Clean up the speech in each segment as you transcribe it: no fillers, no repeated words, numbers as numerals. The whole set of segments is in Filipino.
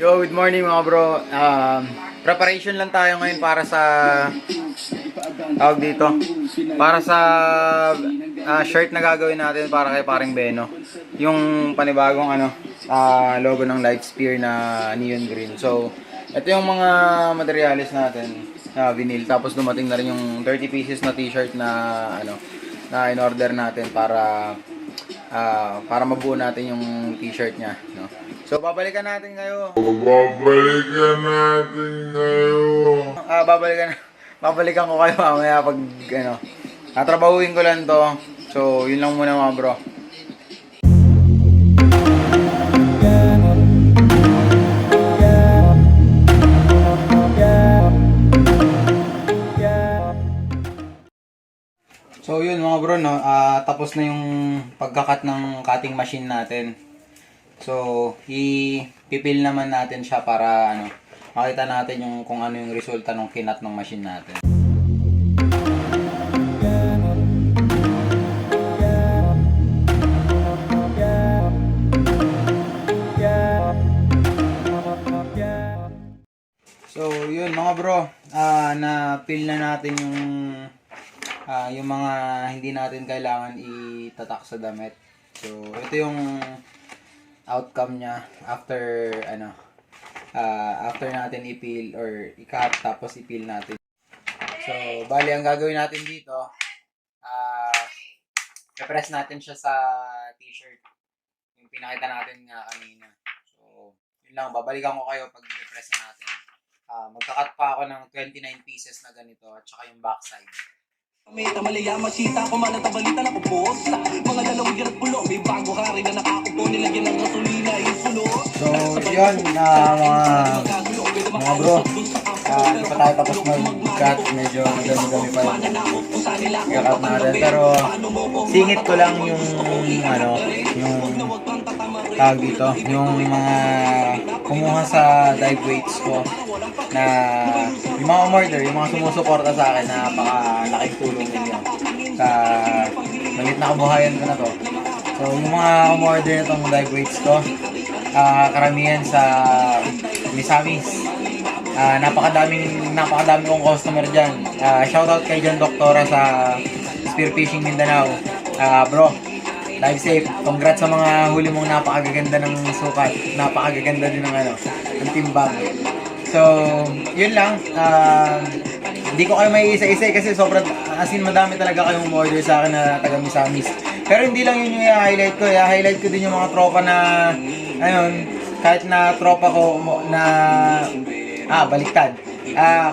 Yo, good morning mga bro. Preparation lang tayo ngayon para sa tawag dito. Para sa shirt na gagawin natin para kay paring Beno. Yung panibagong logo ng Lightspear na neon green. So, ito yung mga materials natin, vinyl. Tapos dumating na rin yung 30 pieces na t-shirt na na in-order natin para mabuo natin yung t-shirt niya, no? So, babalikan natin ngayon. Babalikan ko kayo mamaya pag, tatrabahuin ko lang to. So, yun lang muna mga bro. So, yun mga bro, no? Tapos na yung pagkakat ng cutting machine natin. So, ipipil naman natin siya para makita natin yung kung ano yung resulta ng kinat ng machine natin. So, yun mga bro, na-fill na natin yung mga hindi natin kailangan itatak sa damit. So, ito yung outcome niya after after natin i-peel or i-cut tapos i-peel natin. So, bali ang gagawin natin dito, i-press natin siya sa t-shirt. Yung pinakita natin nga kanina. So, yun lang, babalikan ko kayo pag i-press natin. Magka-cut pa ako ng 29 pieces na ganito at saka yung backside. Meta malaya masita ko man at balita na kupos. Mga dalawang girat pulo, may bago ka rin na nakakupo, nilagyan ng gasolina isulo. So, yun mga bro, hindi pa tayo tapos mag-cut, medyo madami-dami pa yung i-cut natin, pero singit ko lang yung tawag dito, yung mga kumuha sa dive weights ko na yung mga umorder, yung mga sumusuporta sa akin, napakalaking tulong ninyo sa malit na kabuhayan ko na to. So, yung mga umorder na itong dive weights ko, karamihan sa Misamis. Napakadami kong customer dyan. Shoutout kay John Doctora sa Spearfishing Mindanao. Bro, live safe. Congrats sa mga huli mong napakagaganda ng sukat. Napakagaganda din ng timbang. So, yun lang. Hindi ko kayo may isa-isa kasi sobrang madami talaga kayong order sa akin na taga Misamis. Pero hindi lang yun yung i-highlight ko. I-highlight ko din yung mga tropa na kahit na tropa ko na baliktad.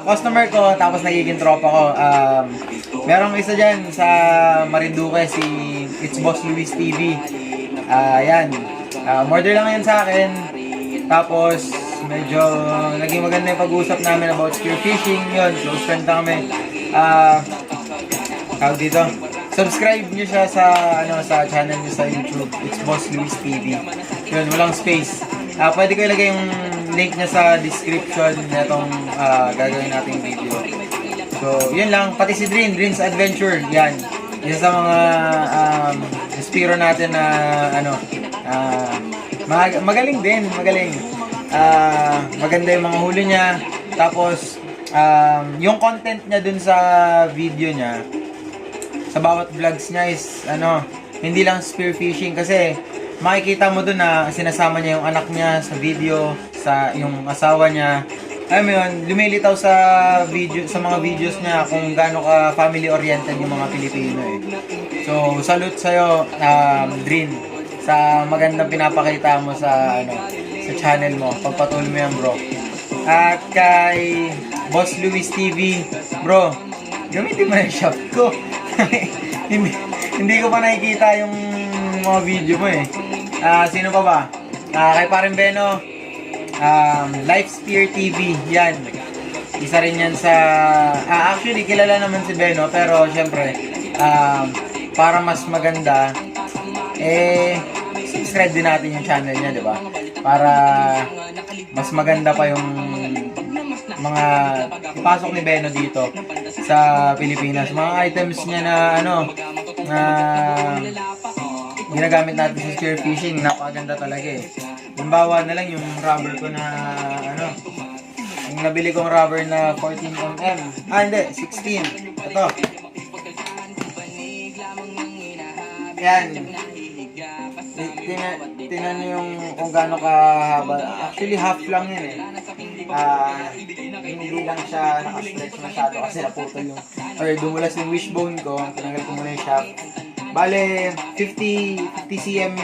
Customer ko tapos nagiging tropa ko. Merong isa dyan sa Marinduque, si It's Boss Luis TV. Yan. Order lang yan sa akin. Tapos medyo naging maganda yung pag-uusap namin about spearfishing. Yun, close friend na kami. Tawag dito. Subscribe nyo siya sa channel nyo sa YouTube. It's Boss Luis TV. Yun, walang space. Pwede ko ilagay yung link niya sa description nitong gagawin nating video. So, yun lang. Pati si Dream's Adventure. Yan. Isa sa mga inspiro natin na magaling din. Magaling. Maganda yung mga huli niya. Tapos, yung content niya dun sa video niya, sa bawat vlogs niya is, hindi lang spearfishing kasi makikita mo dun na sinasama niya yung anak niya sa video, sa yung asawa niya. Alam mo yun, lumilitaw sa mga videos niya kung gaano ka family oriented yung mga Pilipino eh. So, salute sa'yo, Dream, sa magandang pinapakita mo sa channel mo. Pagpatuloy mo yan, bro. At kay Boss Luis TV, bro, gamitin mo na yung shop ko. hindi ko pa nakikita yung mga video mo eh. Sino pa ba? Kay paring Beno, Lightspear TV, yan. Isa rin yan sa actually kilala naman si Beno, pero syempre para mas maganda subscribe din natin yung channel niya, di ba? Para mas maganda pa yung mga ipasok ni Beno dito sa Pilipinas. Mga items niya na na ginagamit natin sa spearfishing, napakaganda talaga eh. Halimbawa na lang yung rubber ko na ano, yung nabili kong rubber na 14mm. Hindi, 16. Ito. Yan. Tinan nyo yung kung gaano kahaba. Actually, half lang yun eh. Hindi lang siya nakastretch masyado kasi naputol yung, or dumulas yung wishbone ko. Tinanggal ko muna yung shaft. Bale, 50 cm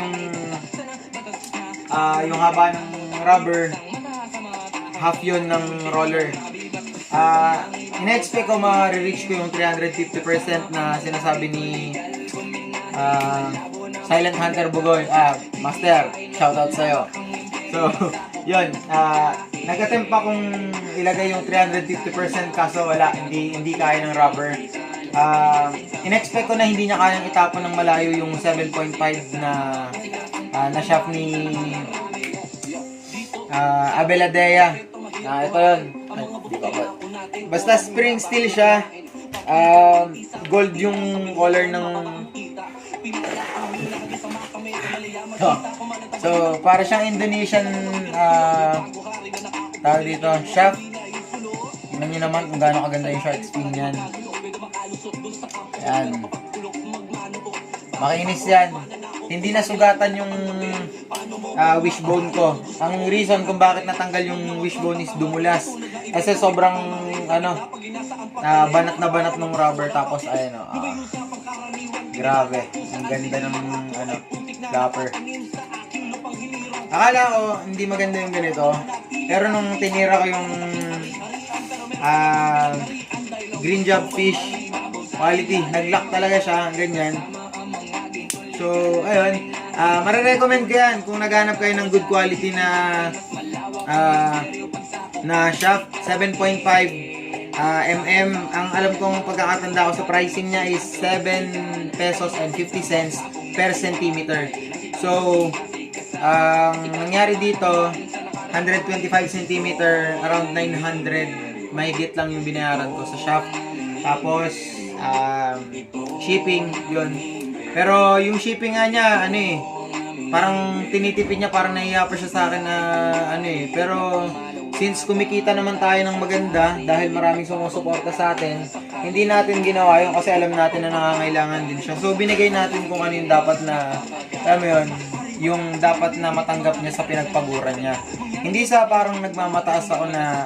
yung haba ng rubber. Half yun ng roller. Ina-expect ko ma-reach ko yung 350% na sinasabi ni Silent Hunter Bugoy. Master, shoutout sa'yo. So, yun. Nag-attempt pa kung ilagay yung 350% kaso wala. Hindi kaya ng rubber. In-expect ko na hindi niya kayang itapon ng malayo yung 7.5 na shaft ni Abeladea. Ito yun. Basta spring steel siya. Gold yung color ng So, para siyang Indonesian tawag dito, shaft. Tingnan nyo naman kung gaano kaganda yung shark fin yan. Ayan. Makinis yan. Hindi nasugatan yung wishbone ko. Ang reason kung bakit natanggal yung wishbone is dumulas. Kasi sobrang banat na banat ng rubber. Tapos ayan grabe. Ang ganda ng flapper. Akala ko hindi maganda yung ganito. Pero nung tinira ko yung green job fish quality, nag-lock talaga siya, ganyan. So, ayun. Marirecommend ko yan kung naghanap kayo ng good quality na shaft. 7.5 mm. Ang alam kong pagkakatanda ko sa pricing niya is 7 pesos and 50 cents per centimeter. So, ang nangyari dito, 125 cm, around 900. Mahigit lang yung binayaran ko sa shop. Tapos, shipping, yun. Pero yung shipping nga niya, parang tinitipid niya, parang nahiya pa siya sa akin na pero since kumikita naman tayo ng maganda dahil maraming sumusuporta sa atin, hindi natin ginawa yun kasi alam natin na nangangailangan din siya. So binigay natin kung ano yung dapat na, yung dapat na matanggap niya sa pinagpaguran niya. Hindi sa parang nagmamataas ako na,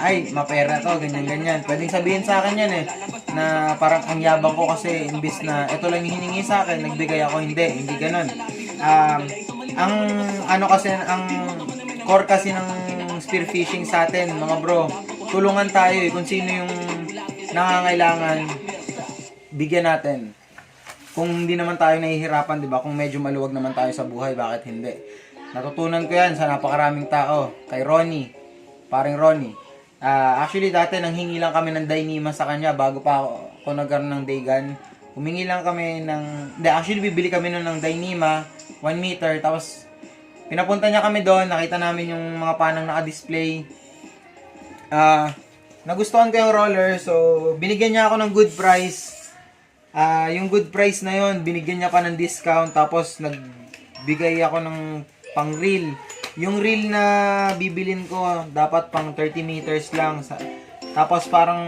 ay, mapera to, ganyan-ganyan. Pwedeng sabihin sa akin yan na parang ang yabang ko kasi imbis na ito lang yung hiningi sa akin, nagbigay ako, hindi ganun. Ang core kasi ng spearfishing sa atin, mga bro, tulungan tayo kung sino yung nangangailangan, bigyan natin. Kung hindi naman tayo nahihirapan, di ba? Kung medyo maluwag naman tayo sa buhay, bakit hindi? Natutunan ko yan sa napakaraming tao. Kay Ronnie, paring Ronnie. Actually, dati nanghingi lang kami ng Dyneema sa kanya bago pa ako nagkaroon ng Daygan. Humingi lang kami actually, bibili kami nun ng Dyneema, 1 meter, tapos pinapunta niya kami doon, nakita namin yung mga panang naka-display. Nagustuhan ko yung roller, so binigyan niya ako ng good price. Yung good price na yon, binigyan niya pa ng discount, tapos nagbigay ako ng pang reel. Yung reel na bibilin ko, dapat pang 30 meters lang. Tapos parang,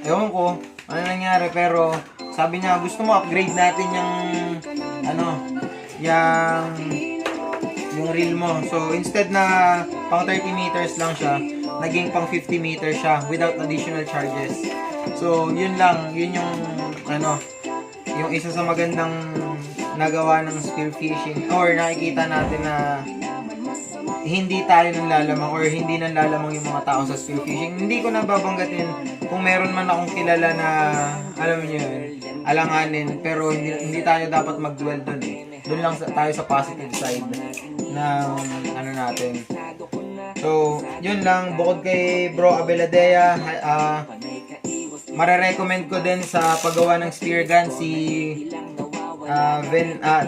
ewan ko, ano nangyari, pero sabi niya, gusto mo upgrade natin yung reel mo. So, instead na pang 30 meters lang siya, naging pang 50 meters siya without additional charges. So, yun lang. Yun yung, yung isa sa magandang nagawa ng spearfishing, or nakikita natin na hindi tayo nanlalamang or hindi nanlalamang yung mga tao sa spearfishing. Hindi ko nababanggatin kung meron man akong kilala na, alam niyo yun, alanganin, pero hindi tayo dapat mag-dwell dun Doon lang tayo sa positive side ng natin. So, yun lang. Bukod kay Bro Abeladea, marirecommend ko din sa paggawa ng spear gun si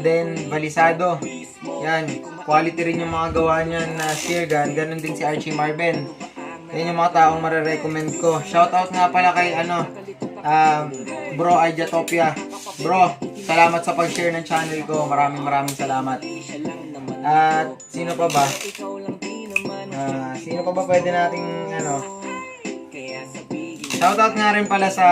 Den Balisado. Yan, quality rin yung mga gawa niyan na spear gun. Ganon din si Archie Marben. Yan yung mga taong marirecommend ko. Shoutout nga pala kay Bro Aijatopia. Bro, salamat sa pag-share ng channel ko. Maraming salamat. At sino pa ba? Sino pa ba pwede nating shoutout nga rin pala sa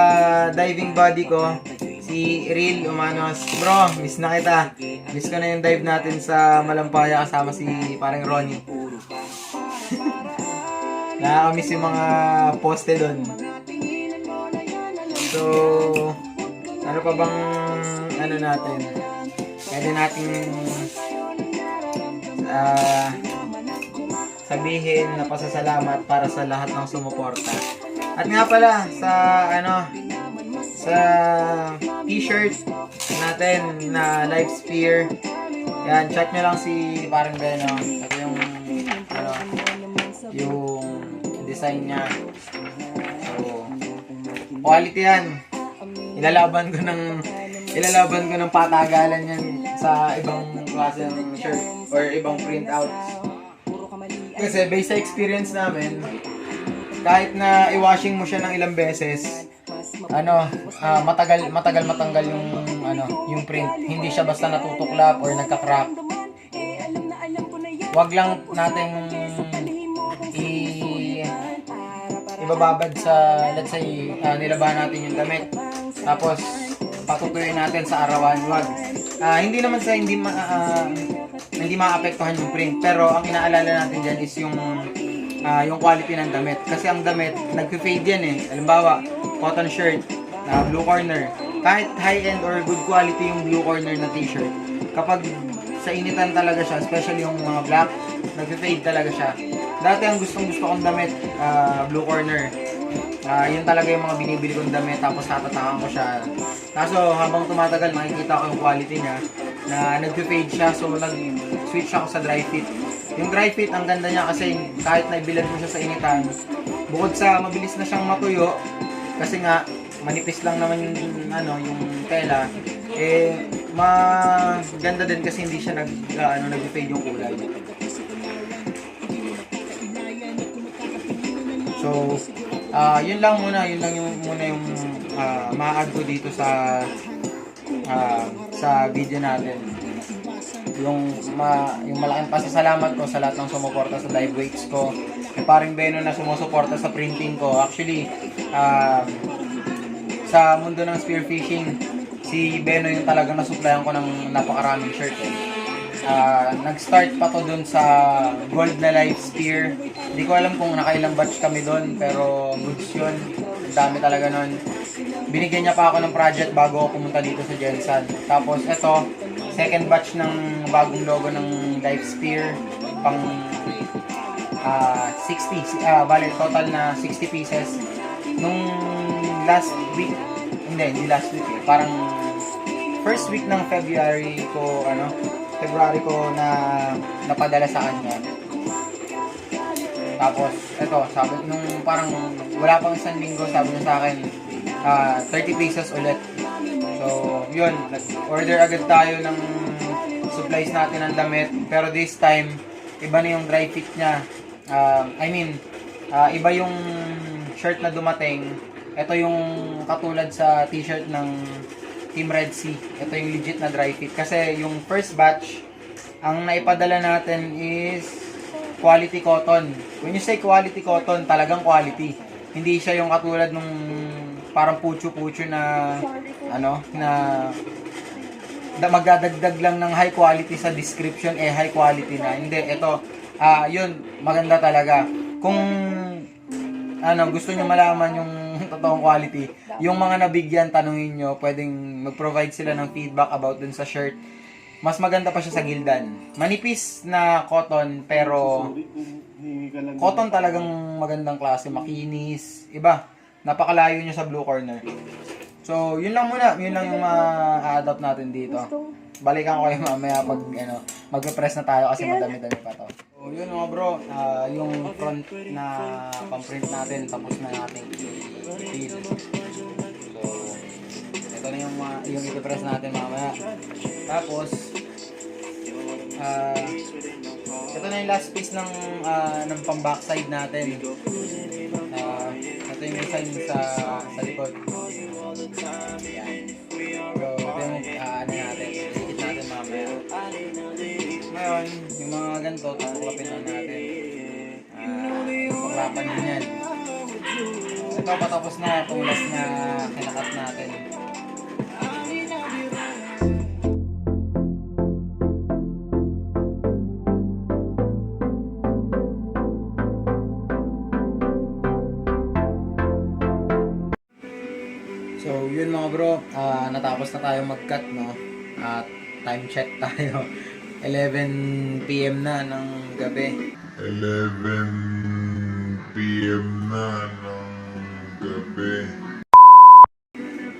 diving buddy ko, si Real Umanos. Bro, miss na kita. Miss ko na yung dive natin sa Malampaya kasama si parang Ronnie. Nakakamiss yung mga poste doon. So, ano pa bang natin? Pwede nating sabihin na pasasalamat para sa lahat ng sumuporta. At nga pala sa sa t-shirt natin na Life Sphere. Yan, chat nyo lang si parang Beno. Ito yung yung design niya. So, quality yan. Ilalaban ko ng patagalan yan sa ibang klase ng shirt or ibang printouts. Kasi based sa experience namin, kahit na i-washing mo siya ng ilang beses, matagal matanggal yung print. Hindi siya basta natutuklap or nagka-crack. Wag lang nating ibababad sa, let's say, nilabahan natin yung damit. Tapos patutuyin natin sa arawan. Wag. Hindi naman sa hindi maapektuhan yung print, pero ang inaalala natin diyan is yung quality ng damit. Kasi ang damit, nagfe-fade yan eh. Halimbawa, cotton shirt, blue corner. Kahit high-end or good quality yung blue corner na t-shirt, kapag sa initan talaga siya, especially yung mga black, nagfe-fade talaga siya. Dati ang gustong-gusto kong damit, blue corner. Yun talaga yung mga binibili kong damit, tapos tatatakan ko siya. Kaso habang tumatagal, makikita ko yung quality niya na nagfe-fade siya, so nag-switch ako sa dry fit. Yung dry fit, ang ganda niya kasi kahit naibilad mo siya sa initan, bukod sa mabilis na siyang matuyo, kasi nga manipis lang naman yung tela, maganda din kasi hindi siya nag-fade yung kulay. So, yun lang yung ma-add ko dito sa video natin. Yung malaking pasasalamat ko sa lahat ng sumuporta sa dive weights ko. Paring Beno na sumusuporta sa printing ko. Actually, sa mundo ng spearfishing, si Beno yung talagang nasupplyan ko ng napakaraming shirt nag-start pa to dun sa gold na life spear. Hindi ko alam kung nakailang batch kami dun, pero goods yun. Dami talaga nun. Binigyan niya pa ako ng project bago ako pumunta dito sa Jensan. Tapos eto, second batch ng bagong logo ng life spear, pang 60, bale total na 60 pieces. Nung last week, hindi last week parang first week ng February ko na napadala sa kanya. Tapos eto, sabi nung parang wala pang isang linggo, sabi niya sa akin 30 pesos ulit. So yun, nag-order agad tayo ng supplies natin ng damit, pero this time iba na yung dry fit niya. Iba yung shirt na dumating. Ito yung katulad sa t-shirt ng Team Red Sea. Ito yung legit na dry fit. Kasi yung first batch, ang naipadala natin is quality cotton. When you say quality cotton, talagang quality. Hindi siya yung katulad nung parang pucho-pucho na magdadagdag lang ng high quality sa description, high quality na. Hindi, ito, yun, maganda talaga. Kung gusto nyo malaman yung totoong quality, yung mga nabigyan, tanungin nyo, pwedeng mag-provide sila ng feedback about dun sa shirt. Mas maganda pa siya sa Gildan. Manipis na cotton, pero cotton talagang magandang klase, makinis, iba. Napakalayo niya sa blue corner. So, yun lang muna. Yun lang yung ma-adapt natin dito. Balikan ko kayo mamaya pag mag-press na tayo kasi madami-dami pa to. So, yun mga bro, yung front na pang-print natin, tapos na natin i-fill. So, ito na yung i-press natin mamaya. Tapos, ito na yung last piece ng pang-backside natin. Ito yung design sa likod. Ayan. So, ito yung natin. Ikit natin mamaya. Ngayon, ganito, tutuklapin lang natin. Tuklapan nyo yan. Ito, patapos na itong last na kinakat natin. So, yun mga bro, natapos na tayo mag-cut, no? At time check tayo. 11 PM na ng gabi. 11 PM na ng gabi.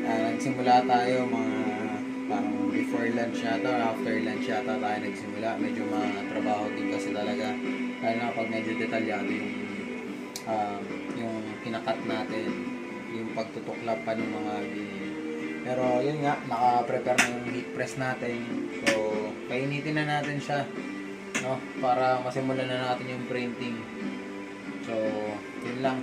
Nagsimula tayo mga parang before lunch yata or after lunch yata tayo nagsimula. Medyo matrabaho din kasi talaga. Lalo na pag medyo detalyado yung kinakat natin, yung pagtutuklap pa ng mga gini. Pero yun nga, naka-prepare na yung heat press natin. So, painitin na natin siya, no? Para masimulan na natin yung printing. So, yun lang.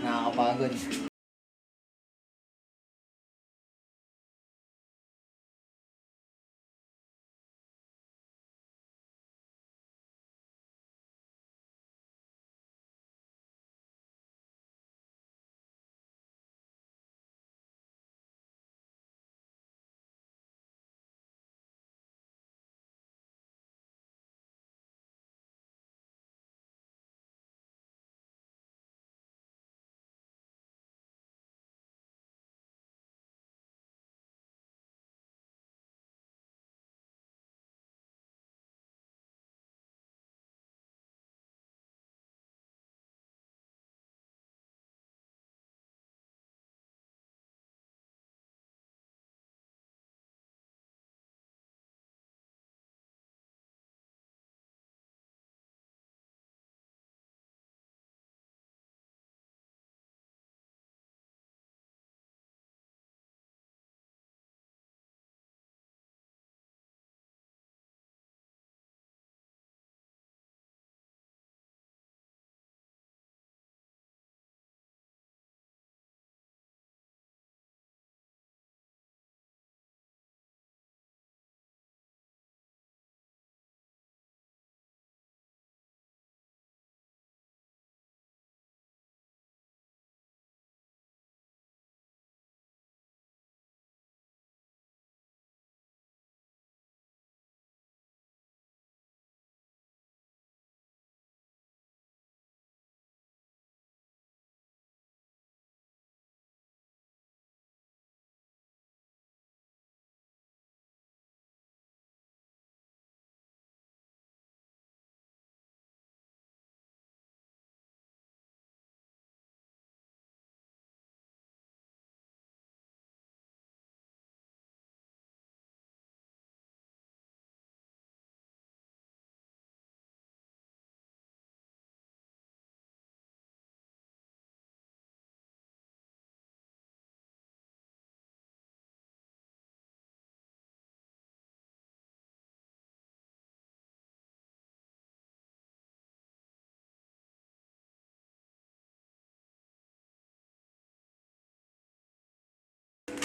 Nakakapagod.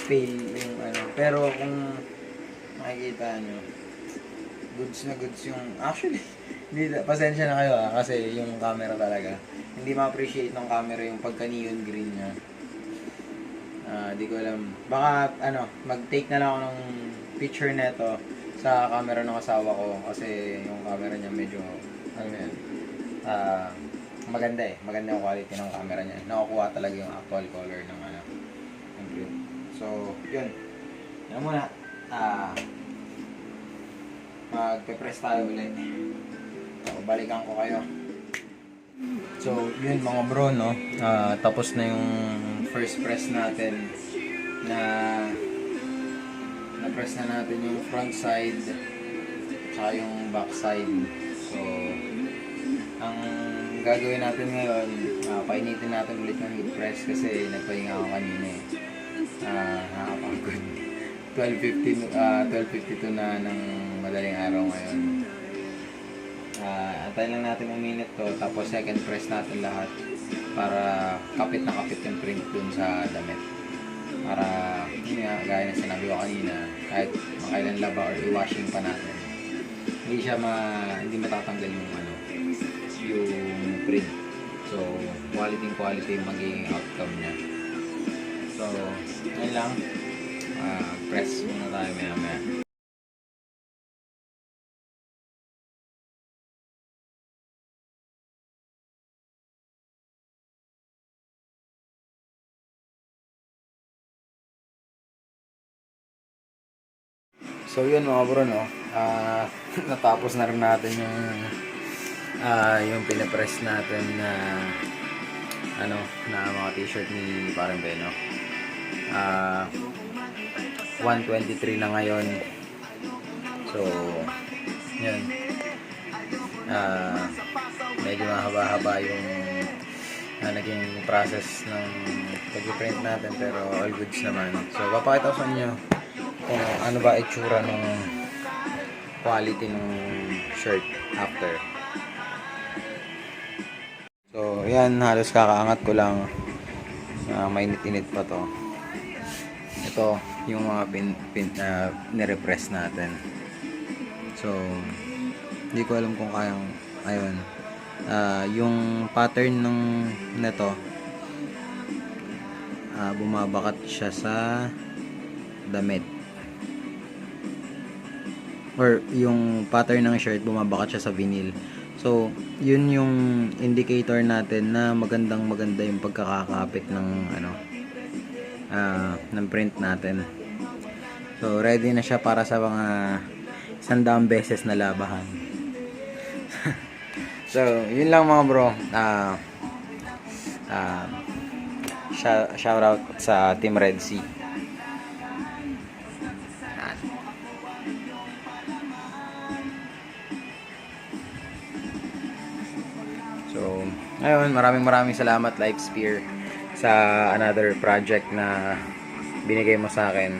Fail yung ano. Pero kung makikita nyo, goods na goods yung, actually, hindi, pasensya na kayo kasi yung camera talaga, hindi ma-appreciate ng camera yung pagka-neon green niya. Di ko alam, baka, mag-take na lang ako ng picture neto sa camera ng asawa ko kasi yung camera niya medyo, maganda maganda yung quality ng camera niya. Nakukuha talaga yung actual color ng ng green. So, yun. Yan muna. Magpe-press tayo ulit. So, balikan ko kayo. So, yun mga bro, no? Tapos na yung first press natin na-press na natin yung front side tsaka yung back side. So, ang gagawin natin ngayon, painitin natin ulit yung heat press kasi nagpahinga ako kanina eh. Nakakapagod. 12:52 na ng madaling araw ngayon. Antayin lang natin ng minute to, tapos second press natin lahat para kapit na kapit yung print dun sa damit. Para, yun nga, gaya na sinabi ko kanina, kahit makailan laba or i-washing pa natin, hindi matatanggal yung yung print. So, quality yung magiging outcome niya. So, yun lang. Press muna tayo maya. So yun mga bro, no? Natapos na rin natin yung pinapress natin na mga t-shirt ni Parang Beno. 123 na ngayon. So yun. Medyo mahaba-haba yung naging process ng pag-print natin, pero all goods naman. So papakita ko sa inyo kung ano ba itsura ng quality ng shirt after. So yan, halos kakaangat ko lang. Mainit-init pa to. Ito yung mga nirepress natin. So hindi ko alam kung kayang, ayun, yung pattern ng neto, bumabakat siya sa damit, or yung pattern ng shirt bumabakat siya sa vinyl. So yun yung indicator natin na maganda yung pagkakakapit ng ng print natin. So ready na siya para sa mga 100 beses na labahan. So yun lang mga bro. Shout out sa Team Red Sea. So, ngayon, maraming salamat Lifesphere sa another project na binigay mo sa akin.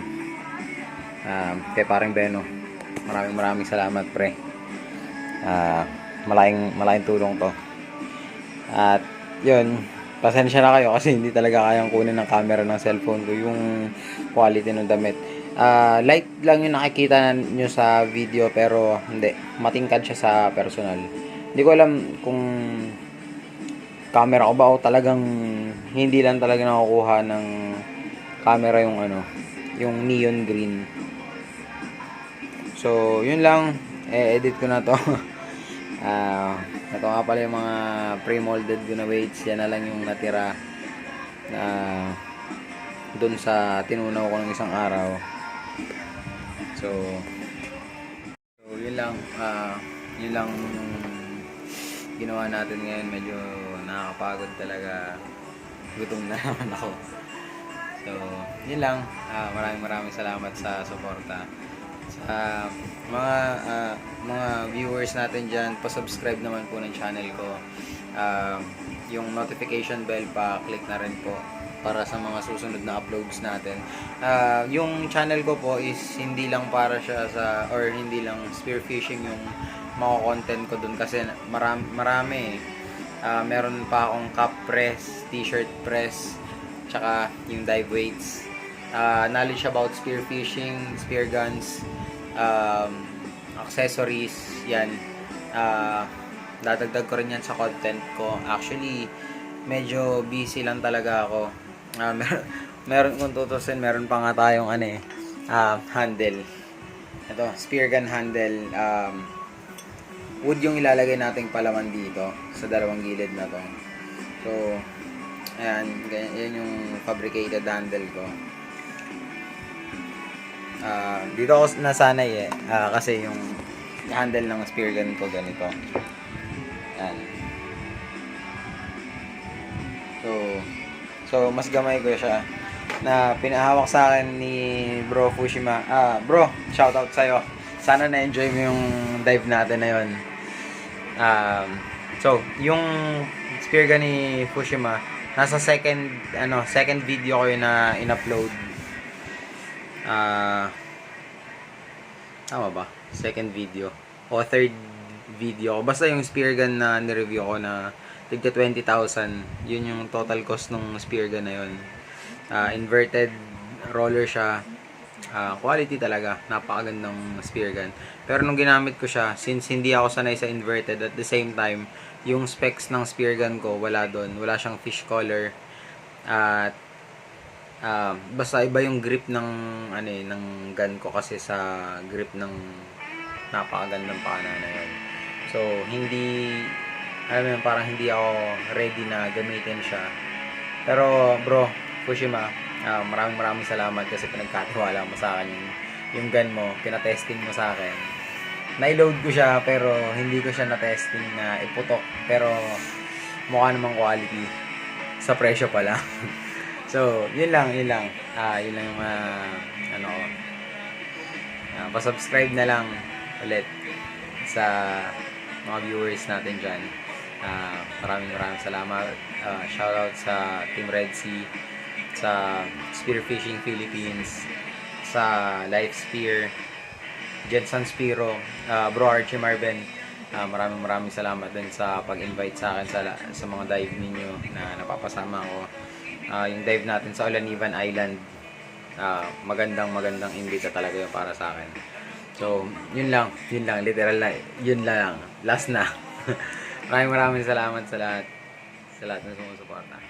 Kay Parang Beno. Maraming salamat, pre. Malaking tulong to. At yun, pasensya na kayo kasi hindi talaga kayang kunin ng camera ng cellphone ko yung quality ng damit. Light lang yung nakikita nyo sa video, pero hindi, matingkad siya sa personal. Hindi ko alam kung camera ko ba o talagang hindi lang talaga nakukuha ng camera yung neon green. So yun lang, edit ko na to. Ito nga pala yung mga pre-molded ko na weights. Yan na lang yung natira dun sa tinunaw ko ng isang araw. So yun lang yung ginawa natin ngayon. Medyo nakakapagod talaga, gutom na naman ako. So yun lang. Maraming salamat sa suporta. Sa mga viewers natin dyan, pa-subscribe naman po ng channel ko. Yung notification bell pa-click na rin po para sa mga susunod na uploads natin. Yung channel ko po is hindi lang para siya or hindi lang spearfishing yung mga content ko dun kasi marami. Meron pa akong cup press, t-shirt press, tsaka yung dive weights. Knowledge about spearfishing, spear guns, accessories, yan. Dadagdag ko rin yan sa content ko. Actually, medyo busy lang talaga ako. Meron kung tutusin, meron pa nga tayong handle. Ito, spear gun handle. Wood yung ilalagay nating palaman dito sa dalawang gilid na to. So, ayan, yan yung fabricated handle ko. Dito ako nasanay kasi yung handle ng spear gun ko ganito. Ayan. So mas gamay ko siya na pinahawak sa akin ni Bro Fushima. Bro, shoutout sa'yo. Sana na-enjoy mo yung dive natin na yun. So, yung spear gun ni Fushima, nasa second video ko yun na in-upload. Tama ba? Second video. O third video ko. Basta yung spear gun na nireview ko na tigda 20,000. Yun yung total cost ng spear gun na yun. Inverted roller siya. Quality talaga. Napakagandang spear gun. Pero nung ginamit ko siya, since hindi ako sanay sa inverted, at the same time, yung specs ng spear gun ko, wala doon. Wala siyang fish collar. At basta iba yung grip ng ng gun ko kasi sa grip ng napakagandang pana na yun. So, parang hindi ako ready na gamitin siya. Pero, bro, Fushima, maraming salamat kasi pinagkatiwala mo sa akin yung gun mo, pinatesting mo sa akin. Na-load ko siya pero hindi ko siya na-testing na iputok. Pero, mukha namang quality sa presyo pala. So, yun lang. Yun lang yung pa-subscribe na lang ulit sa mga viewers natin dyan. Maraming salamat. Shoutout sa Team Red Sea, sa Spearfishing Philippines, sa Life Spear, Jensen Spiro, Bro Archie Marvin. Maraming salamat din sa pag-invite sa akin sa mga dive ninyo na napapasama ko. Yung dive natin sa Olanivan Island, magandang invita talaga yun para sa akin. So, yun lang, literal na, yun lang, last na. Maraming salamat sa lahat ng sumusuporta.